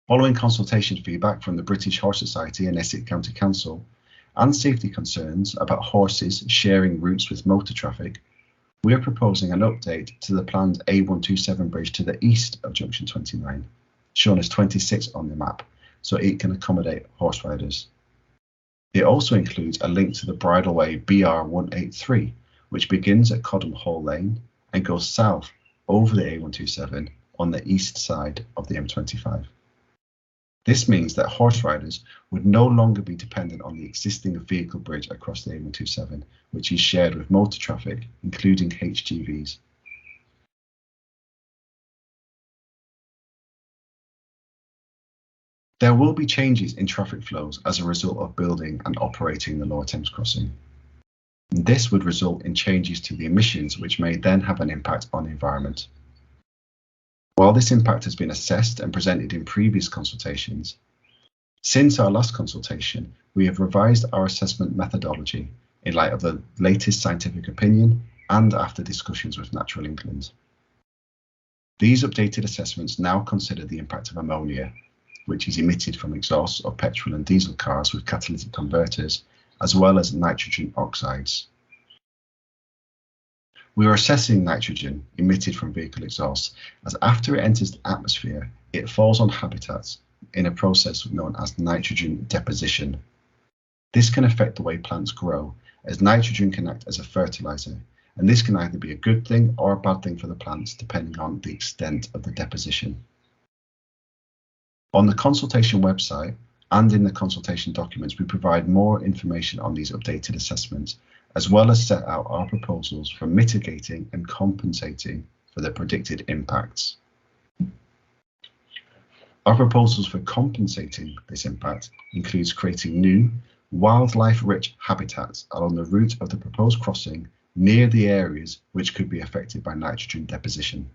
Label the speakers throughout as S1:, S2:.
S1: Following consultation feedback from the British Horse Society and Essex County Council, and safety concerns about horses sharing routes with motor traffic, we are proposing an update to the planned A127 bridge to the east of Junction 29, shown as 26 on the map, so it can accommodate horse riders. It also includes a link to the bridleway BR183, which begins at Codham Hall Lane and goes south over the A127 on the east side of the M25. This means that horse riders would no longer be dependent on the existing vehicle bridge across the A127, which is shared with motor traffic, including HGVs. There will be changes in traffic flows as a result of building and operating the Lower Thames Crossing. This would result in changes to the emissions, which may then have an impact on the environment. While this impact has been assessed and presented in previous consultations, since our last consultation, we have revised our assessment methodology in light of the latest scientific opinion and after discussions with Natural England. These updated assessments now consider the impact of ammonia, which is emitted from exhausts of petrol and diesel cars with catalytic converters, as well as nitrogen oxides. We are assessing nitrogen emitted from vehicle exhausts, as after it enters the atmosphere, it falls on habitats in a process known as nitrogen deposition. This can affect the way plants grow, as nitrogen can act as a fertilizer, and this can either be a good thing or a bad thing for the plants, depending on the extent of the deposition. On the consultation website and in the consultation documents, we provide more information on these updated assessments, as well as set out our proposals for mitigating and compensating for the predicted impacts. Our proposals for compensating this impact includes creating new wildlife-rich habitats along the route of the proposed crossing near the areas which could be affected by nitrogen deposition.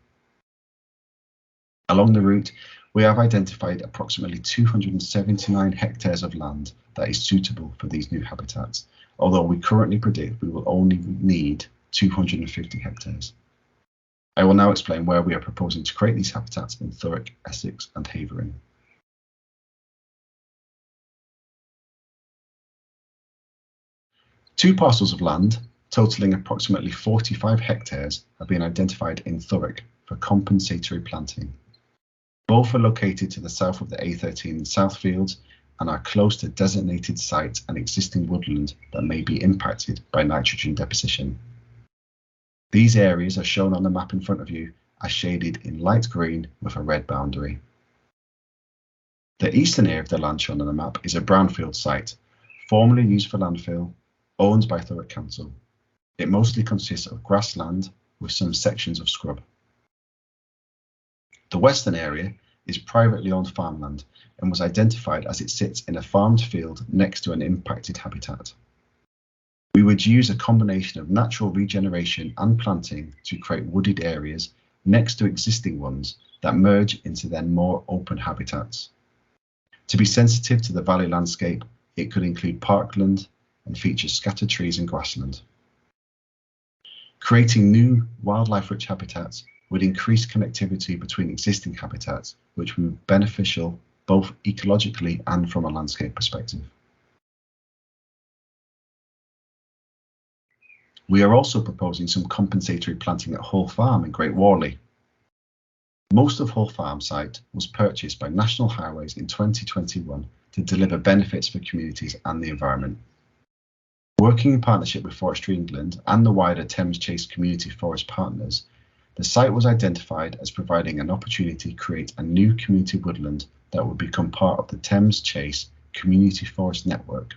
S1: Along the route, we have identified approximately 279 hectares of land that is suitable for these new habitats, although we currently predict we will only need 250 hectares. I will now explain where we are proposing to create these habitats in Thurrock, Essex and Havering. Two parcels of land, totalling approximately 45 hectares, have been identified in Thurrock for compensatory planting. Both are located to the south of the A13 in Southfields and are close to designated sites and existing woodland that may be impacted by nitrogen deposition. These areas are shown on the map in front of you as shaded in light green with a red boundary. The eastern area of the land shown on the map is a brownfield site, formerly used for landfill, owned by Thurrock Council. It mostly consists of grassland with some sections of scrub. The western area is privately owned farmland and was identified as it sits in a farmed field next to an impacted habitat. We would use a combination of natural regeneration and planting to create wooded areas next to existing ones that merge into then more open habitats. To be sensitive to the valley landscape, it could include parkland and feature scattered trees and grassland. Creating new wildlife-rich habitats would increase connectivity between existing habitats, which would be beneficial both ecologically and from a landscape perspective. We are also proposing some compensatory planting at Hull Farm in Great Warley. Most of Hull Farm site was purchased by National Highways in 2021 to deliver benefits for communities and the environment. Working in partnership with Forestry England and the wider Thames Chase Community Forest partners, the site was identified as providing an opportunity to create a new community woodland that would become part of the Thames Chase Community Forest Network.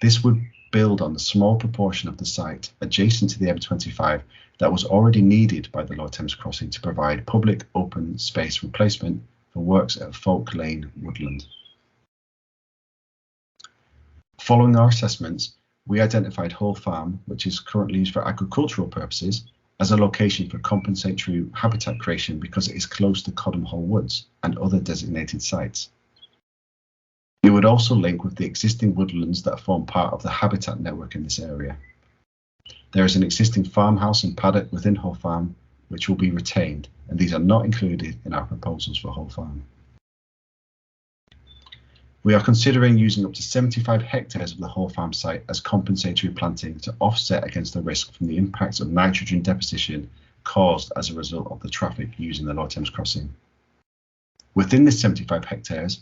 S1: This would build on the small proportion of the site adjacent to the M25 that was already needed by the Lower Thames Crossing to provide public open space replacement for works at Folk Lane Woodland. Following our assessments, we identified Hull Farm, which is currently used for agricultural purposes, as a location for compensatory habitat creation because it is close to Codham Hall Woods and other designated sites. It would also link with the existing woodlands that form part of the habitat network in this area. There is an existing farmhouse and paddock within Hull Farm which will be retained, and these are not included in our proposals for Hull Farm. We are considering using up to 75 hectares of the whole farm site as compensatory planting to offset against the risk from the impacts of nitrogen deposition caused as a result of the traffic using the Lower Thames crossing. Within this 75 hectares,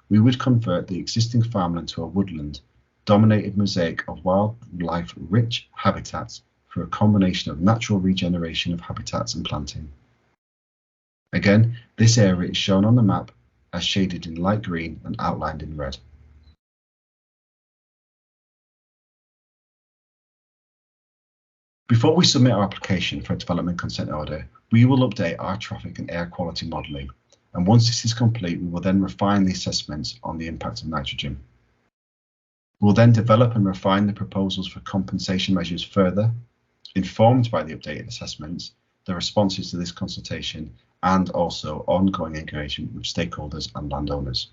S1: we would convert the existing farmland to a woodland, dominated mosaic of wildlife-rich habitats through a combination of natural regeneration of habitats and planting. Again, this area is shown on the map as shaded in light green and outlined in red. Before we submit our application for a development consent order, we will update our traffic and air quality modelling, and once this is complete, we will then refine the assessments on the impact of nitrogen. We'll then develop and refine the proposals for compensation measures further, informed by the updated assessments, the responses to this consultation, and also ongoing engagement with stakeholders and landowners.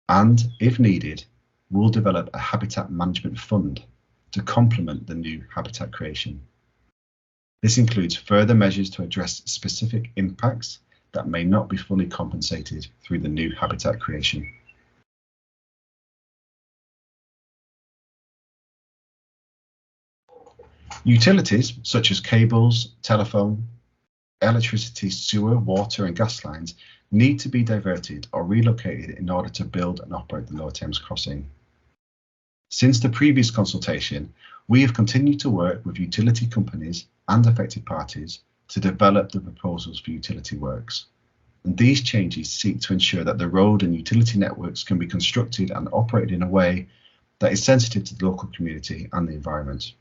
S1: And, if needed, we'll develop a habitat management fund to complement the new habitat creation. This includes further measures to address specific impacts that may not be fully compensated through the new habitat creation. Utilities such as cables, telephone, electricity, sewer, water and gas lines need to be diverted or relocated in order to build and operate the Lower Thames crossing. Since the previous consultation, we have continued to work with utility companies and affected parties to develop the proposals for utility works. And these changes seek to ensure that the road and utility networks can be constructed and operated in a way that is sensitive to the local community and the environment.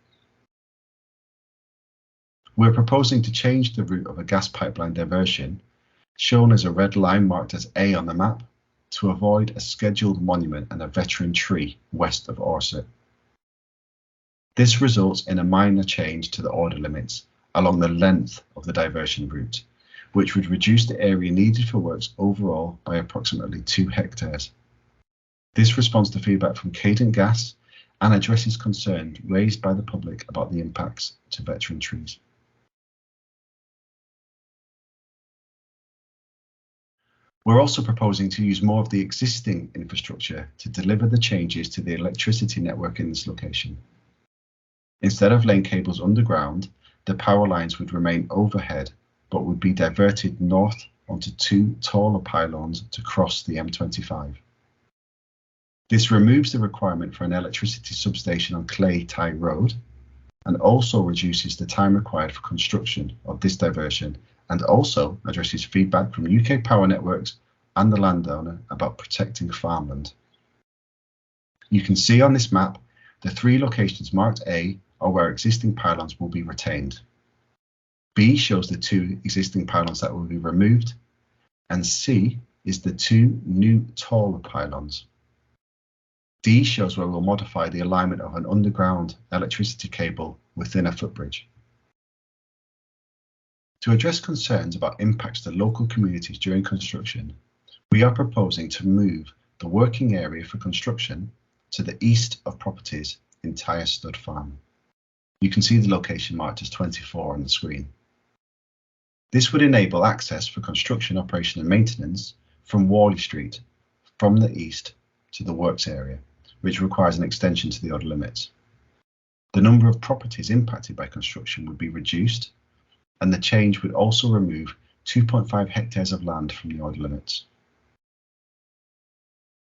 S1: We're proposing to change the route of a gas pipeline diversion, shown as a red line marked as A on the map, to avoid a scheduled monument and a veteran tree west of Orsett. This results in a minor change to the order limits along the length of the diversion route, which would reduce the area needed for works overall by approximately 2 hectares. This responds to feedback from Cadent Gas and addresses concerns raised by the public about the impacts to veteran trees. We're also proposing to use more of the existing infrastructure to deliver the changes to the electricity network in this location. Instead of laying cables underground, the power lines would remain overhead, but would be diverted north onto 2 taller pylons to cross the M25. This removes the requirement for an electricity substation on Clay Tie Road and also reduces the time required for construction of this diversion, and also addresses feedback from UK Power Networks and the landowner about protecting farmland. You can see on this map the 3 locations marked A are where existing pylons will be retained. B shows the 2 existing pylons that will be removed, and C is the 2 new taller pylons. D shows where we'll modify the alignment of an underground electricity cable within a footbridge. To address concerns about impacts to local communities during construction, we are proposing to move the working area for construction to the east of properties in Tyre Stud Farm. You can see the location marked as 24 on the screen. This would enable access for construction, operation and maintenance from Worley Street from the east to the works area, which requires an extension to the order limits. The number of properties impacted by construction would be reduced, and the change would also remove 2.5 hectares of land from the order limits.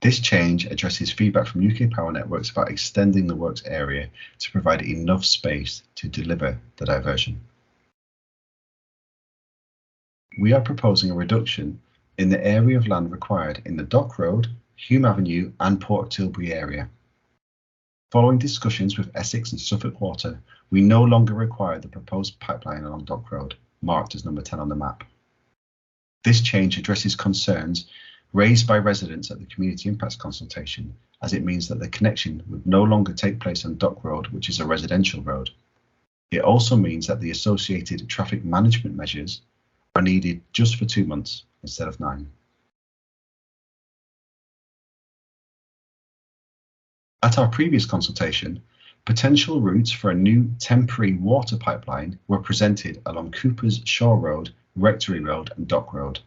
S1: This change addresses feedback from UK Power Networks about extending the works area to provide enough space to deliver the diversion. We are proposing a reduction in the area of land required in the Dock Road, Hume Avenue and Port Tilbury area. Following discussions with Essex and Suffolk Water, we no longer require the proposed pipeline along Dock Road, marked as number 10 on the map. This change addresses concerns raised by residents at the community impacts consultation, as it means that the connection would no longer take place on Dock Road, which is a residential road. It also means that the associated traffic management measures are needed just for 2 months instead of 9. At our previous consultation, potential routes for a new temporary water pipeline were presented along Cooper's Shaw Road, Rectory Road and Dock Road.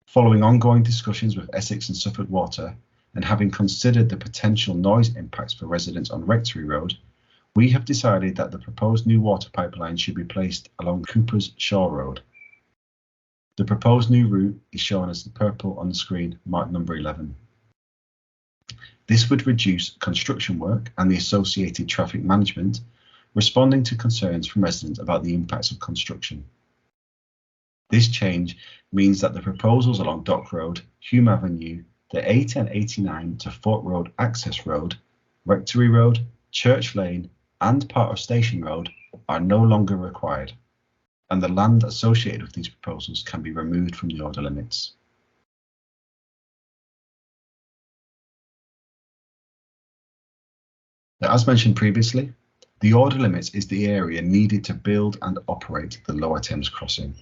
S1: Following ongoing discussions with Essex and Suffolk Water, and having considered the potential noise impacts for residents on Rectory Road, we have decided that the proposed new water pipeline should be placed along Cooper's Shaw Road. The proposed new route is shown as the purple on the screen, marked number 11. This would reduce construction work and the associated traffic management, responding to concerns from residents about the impacts of construction. This change means that the proposals along Dock Road, Hume Avenue, the A1089 to Fort Road Access Road, Rectory Road, Church Lane, and part of Station Road are no longer required, and the land associated with these proposals can be removed from the order limits. Now, as mentioned previously, the order limits is the area needed to build and operate the Lower Thames crossing.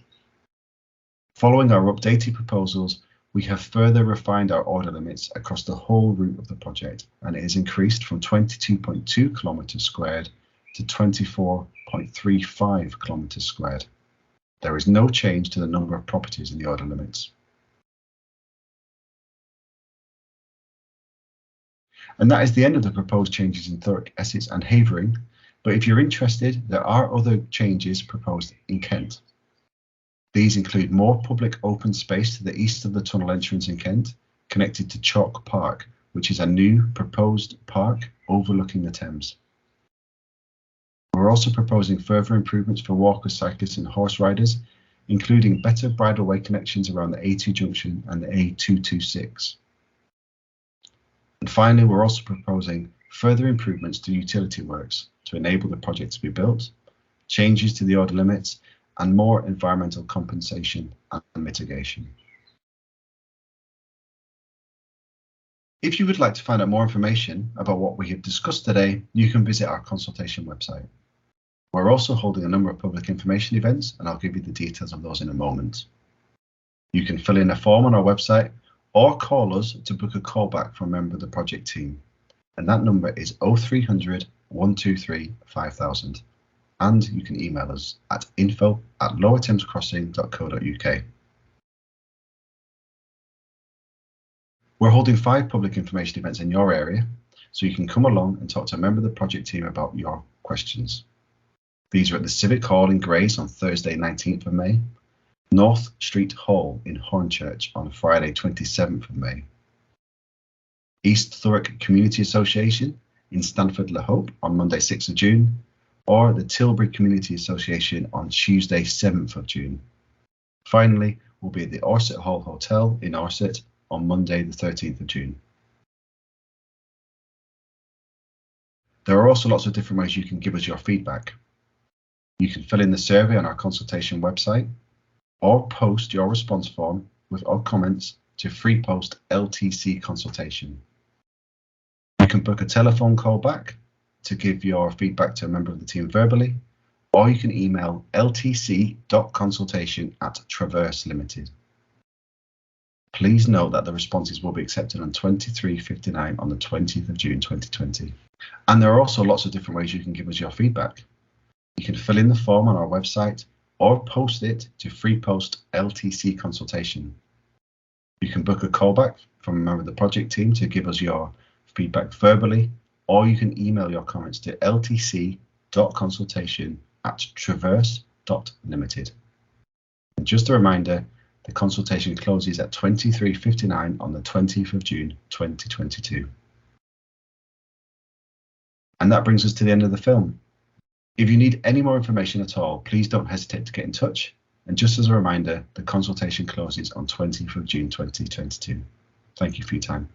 S1: Following our updated proposals, we have further refined our order limits across the whole route of the project, and it is increased from 22.2 kilometres squared to 24.35 kilometres squared. There is no change to the number of properties in the order limits. And that is the end of the proposed changes in Thurrock, Essex and Havering, but if you're interested, there are other changes proposed in Kent. These include more public open space to the east of the tunnel entrance in Kent, connected to Chalk Park, which is a new proposed park overlooking the Thames. We're also proposing further improvements for walkers, cyclists and horse riders, including better bridleway connections around the A2 junction and the A226. And finally, we're also proposing further improvements to utility works to enable the project to be built, changes to the order limits, and more environmental compensation and mitigation. If you would like to find out more information about what we have discussed today, you can visit our consultation website. We're also holding a number of public information events, and I'll give you the details of those in a moment. You can fill in a form on our website or call us to book a callback from a member of the project team, and that number is 0300 123 5000. And you can email us at info@lowerthamescrossing.co.uk. We're holding 5 public information events in your area, so you can come along and talk to a member of the project team about your questions. These are at the Civic Hall in Grays on Thursday 19th of May, North Street Hall in Hornchurch on Friday 27th of May, East Thurrock Community Association in Stanford Le Hope on Monday 6th of June, or the Tilbury Community Association on Tuesday 7th of June. Finally, we'll be at the Orsett Hall Hotel in Orsett on Monday the 13th of June. There are also lots of different ways you can give us your feedback. You can fill in the survey on our consultation website, or post your response form with odd comments to free post LTC consultation. You can book a telephone call back to give your feedback to a member of the team verbally, or you can email ltc.consultation@Traverse Limited. Please note that the responses will be accepted on 23:59 on the 20th of June 2020. And there are also lots of different ways you can give us your feedback. You can fill in the form on our website or post it to free post LTC consultation. You can book a callback from a member of the project team to give us your feedback verbally, or you can email your comments to ltc.consultation@traverse.limited. And just a reminder, the consultation closes at 23:59 on the 20th of June 2022. And that brings us to the end of the film. If you need any more information at all, please don't hesitate to get in touch. And just as a reminder, the consultation closes on 20th of June 2022. Thank you for your time.